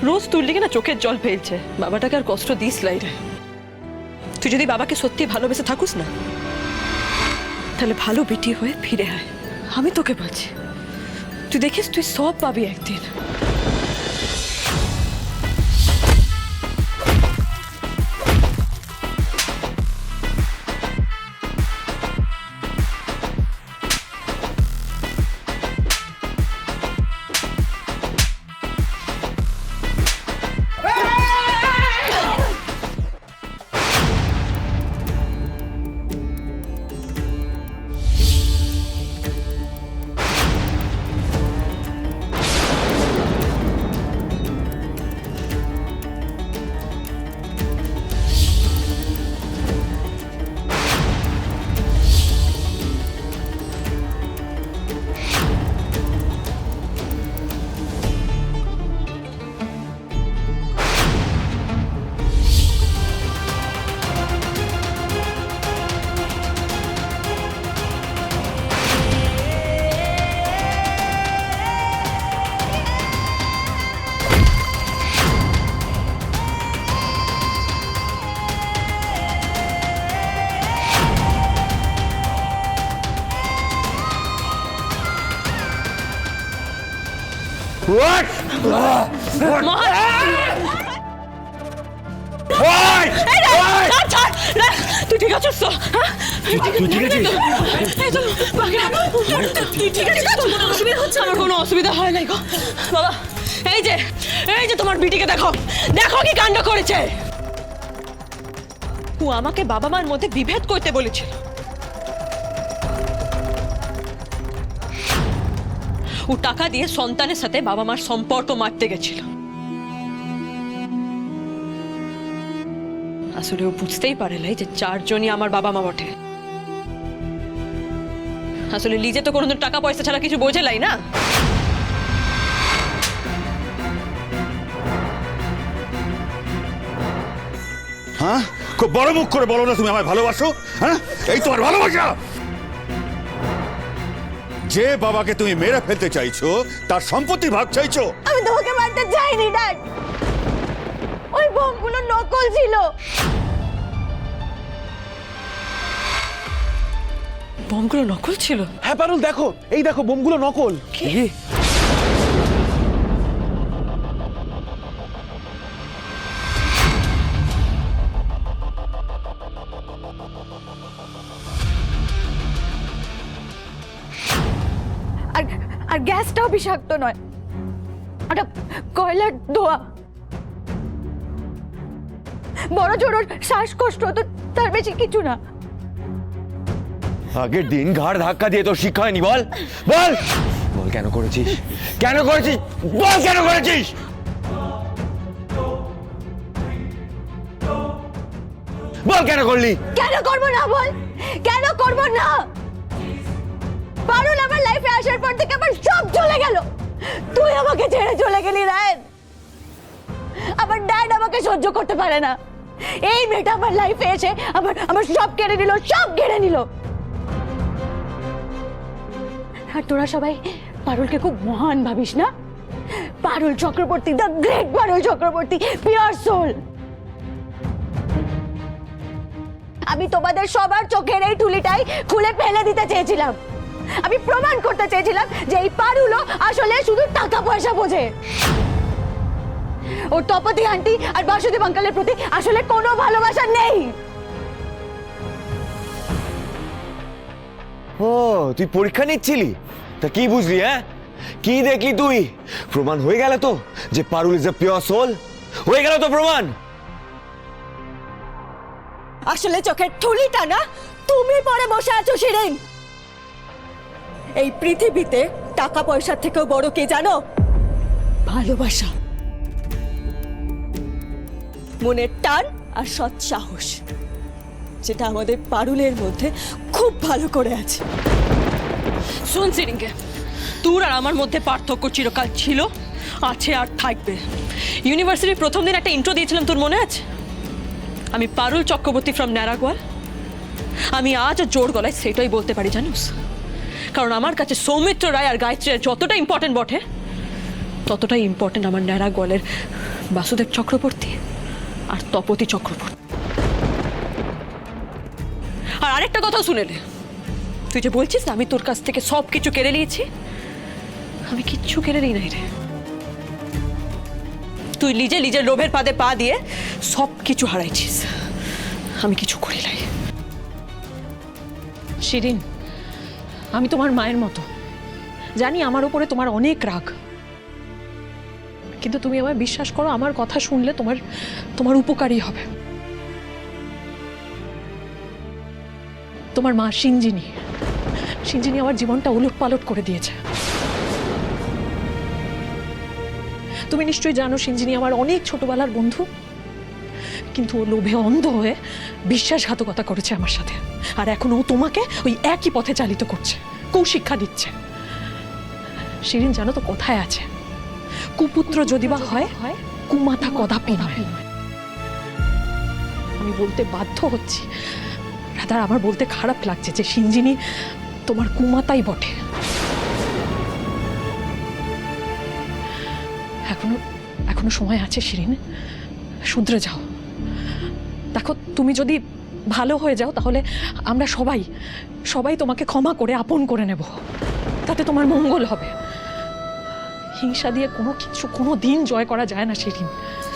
রোজ তোর লিগে না চোখের জল ফেলছে। বাবাটাকে আর কষ্ট দিস লাই রে। তুই যদি বাবাকে সত্যি ভালোবেসে থাকুস না, তাহলে ভালো বেটি হয়ে ফিরে আয়। আমি তোকে বলছি, তুই দেখিস তুই সব পাবি একদিন। What? তুই ঠিক আছিস তো? তুই ঠিক আছিস? তুই ঠিক আছিস তো? কোনো অসুবিধা হচ্ছে? আমার কোনো অসুবিধা হয় নাই গো বাবা। এই যে তোমার বিটিকে দেখো, দেখো কি কাণ্ড করেছে। ও আমাকে বাবা মার মধ্যে বিভেদ করতে বলেছিল। ও টাকা দিয়ে সন্তানের সাথে বাবা মার সম্পর্ক মারতে গেছিল। আসলে ও বুঝতেই পারে নাই যে চারজনই আমার বাবা মা বটে। আসলে লিজে তো কোনোদিন টাকা পয়সা ছাড়া কিছু বোঝে লাই না। হ্যাঁ, খুব বড় মুখ করে বলো না তুমি আমায় ভালোবাসো। হ্যাঁ, এই তোমার ভালোবাসা। যে বাবাকে তুমি মেরে ফেলতে চাইছো তার সম্পত্তি ভাগ চাইছো। আমি তোমাকে মারতে চাইনি ড্যাড, ওই বোমগুলো নকল ছিল। বোমগুলো নকল ছিল? হ্যাঁ পারুল, দেখো, এই দেখো বোমগুলো নকল। কি? আর গ্যাসটাও বিষাক্ত নয়, ওটা কয়লার ধোয়া। বড় জোর শ্বাসকষ্ট তো, তার বেশি কিছু না। আগের দিন ঘাড় ধাক্কা দিয়ে তোর শিক্ষা হয়নি? বল বল বল, কেন করেছিস? কেন করেছিস? বল কেন করেছিস? বল কেন করলি? কেন করবো না বল, কেন করবো না? পারুল আমার লাইফে আসার পর থেকে আমার সব চলে গেল। তুই আমাকে ছেড়ে চলে গেলি রায়ন। আমার ড্যাড আমাকে সহ্য করতে পারে না। এই মেয়েটা আমার লাইফে এসে আমার সব কেড়ে নিল, সব কেড়ে নিল। আর তোরা সবাই পারুলকে খুব মহান ভাবিস না? Parul Chakraborty, the great Parul Chakraborty, pure soul. আমি তোমাদের সবার চোখের এই ঠুলিটাই খুলে ফেলে দিতে চেয়েছিলাম। আমি প্রমাণ করতে চেয়েছিলাম যে এই পারুলও আসলে শুধু টাকা পয়সা বোঝে। ওর তপতি আন্টি আর বাসুদেব আঙ্কেলের প্রতি আসলে কোনো ভালোবাসা নেই। ও, তুই পরীক্ষা নিচ্ছিলি? তা কি বুঝলি? হ্যাঁ, কি দেখলি তুই? প্রমাণ হয়ে গেল তো যে পারুল ইজ এ পিওর সোল। হয়ে গেল তো প্রমাণ। আসলে চোখের ঠুলিটা না তুমি পরে বসে আছো শিরিন। এই পৃথিবীতে টাকা পয়সার থেকেও বড় কে জানো? ভালোবাসা, মনের টান আর সৎ সাহস, যেটা আমাদের পারুলের মধ্যে খুব ভালো করে আছে। শুন সিরিঙ্গে, তোর আর আমার মধ্যে পার্থক্য চিরকাল ছিল, আছে আর থাকবে। ইউনিভার্সিটির প্রথম দিন একটা ইন্ট্রো দিয়েছিলাম, তোর মনে আছে? আমি পারুল চক্রবর্তী ফ্রম ন্যারাগোয়াল। আমি আজও জোর গলায় সেটাই বলতে পারি, জানিস? কারণ আমার কাছে সৌমিত্র রায় আর গায়ত্রী রায় যতটা ইম্পর্টেন্ট বটে, ততটাই ইম্পর্টেন্ট আমার ন্যারাগোয়ালের বাসুদেব চক্রবর্তী আর তপতি চক্রবর্তী। আর আরেকটা কথা শুনে নে, তুই যে বলছিস না আমি তোর কাছ থেকে সব কিছু কেড়ে নিয়েছি, আমি কিচ্ছু কেড়ে নিই নাই রে। তুই নিজের লোভের পাদে পা দিয়ে সব কিছু হারাইছিস, আমি কিছু করি নাই। শিরিন, আমি তোমার মায়ের মতো, জানি আমার উপরে তোমার অনেক রাগ, কিন্তু তুমি আমায় বিশ্বাস করো, আমার কথা শুনলে তোমার উপকারই হবে। তোমার মা সিঞ্জিনী আমার জীবনটা উলটপালট করে দিয়েছে। তুমি নিশ্চয়ই জানো সিঞ্জিনী আমার অনেক ছোটবেলার বন্ধু, কিন্তু ও লোভে অন্ধ হয়ে বিশ্বাসঘাতকতা করেছে আমার সাথে, আর এখন ও তোমাকে ওই একই পথে চালিত করছে, কুশিক্ষা দিচ্ছে। শিরিন, জানো তো কোথায় আছে, কুপুত্র যদি বা হয় কুমাতা কদাপি নয়। আমি বলতে বাধ্য হচ্ছি, রাধার আমার বলতে খারাপ লাগছে যে সিঞ্জিনী তোমার কুমাতাই বটে। এখনো সময় আছে শিরিন, শুধরে যাও। দেখো, তুমি যদি ভালো হয়ে যাও তাহলে আমরা সবাই তোমাকে ক্ষমা করে আপন করে নেব, তাতে তোমার মঙ্গল হবে। হিংসা দিয়ে কোনো দিন জয় করা যায় না শিরিন।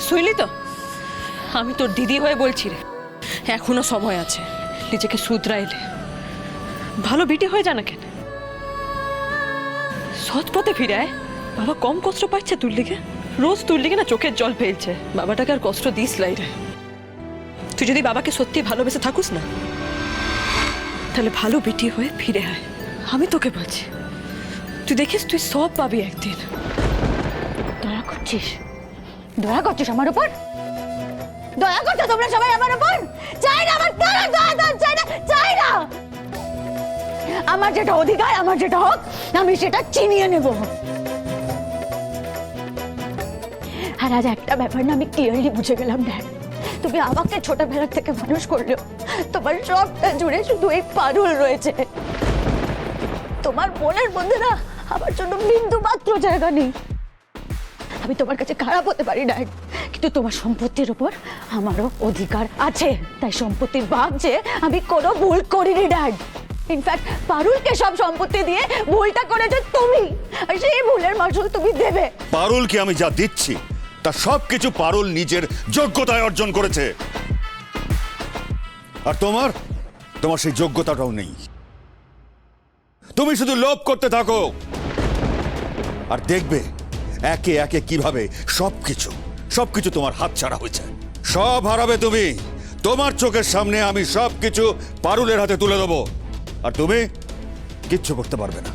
শুনলি তো, আমি তোর দিদি হয়ে বলছি রে, এখনো সময় আছে, নিজেকে শুধরাইলে ভালো বিটি হয়ে যা না কেন, সৎ পথে ফিরে আয়। বাবা কম কষ্ট পাচ্ছে তোর লিগে, রোজ তোর লিগে না চোখের জল ফেলছে, বাবাটাকে আর কষ্ট দিস লাই রে। তুই যদি বাবাকে সত্যি ভালোবেসে থাকুস না, তাহলে ভালো বিটি হয়ে ফিরে আয়, আমি তোকে বলছি। তুই দেখিস, তুই সব পাবি একদিন। দয়া করছিস আমার উপর, দয়া করছো তোমরা সবাই আমার উপর। চাই না আমার দয়া, চাই না। আমার যেটা অধিকার, আমার যেটা হক, আমি সেটা চিনিয়ে নেব। আর আজ একটা ব্যাপার না আমি ক্লিয়ারলি বুঝে গেলাম ড্যাড, তুমি আমাকে ছোটবেলা থেকে মানুষ করলেও তোমার সবটা জুড়ে শুধু এই পারুল রয়েছে। তোমার মনের মধ্যে না আমার জন্য বিন্দু মাত্র জায়গা নেই। আমি তোমার কাছে খারাপ হতে পারি ড্যাড, কিন্তু তোমার সম্পত্তির উপর আমারও অধিকার আছে। তাই সম্পত্তির ভাগ যে আমি কোনো ভুল করিনি ড্যাড। ইনফ্যাক্ট পারুলকে সব সম্পত্তি দিয়ে ভুলটা করেছে তুমি, আর সেই ভুলের মাসুল তুমি দেবে। পারুলকে আমি যা দিচ্ছি তা সবকিছু পারুল নিজের যোগ্যতায় অর্জন করেছে, আর তোমার সেই যোগ্যতাটাও নেই। তুমি শুধু লোভ করতে থাকো, আর দেখবে একে একে কিভাবে সবকিছু তোমার হাত ছাড়া হয়েছে। সব হারাবে তুমি, তোমার চোখের সামনে আমি সবকিছু পারুলের হাতে তুলে দেবো, আর তুমি কিচ্ছু করতে পারবে না।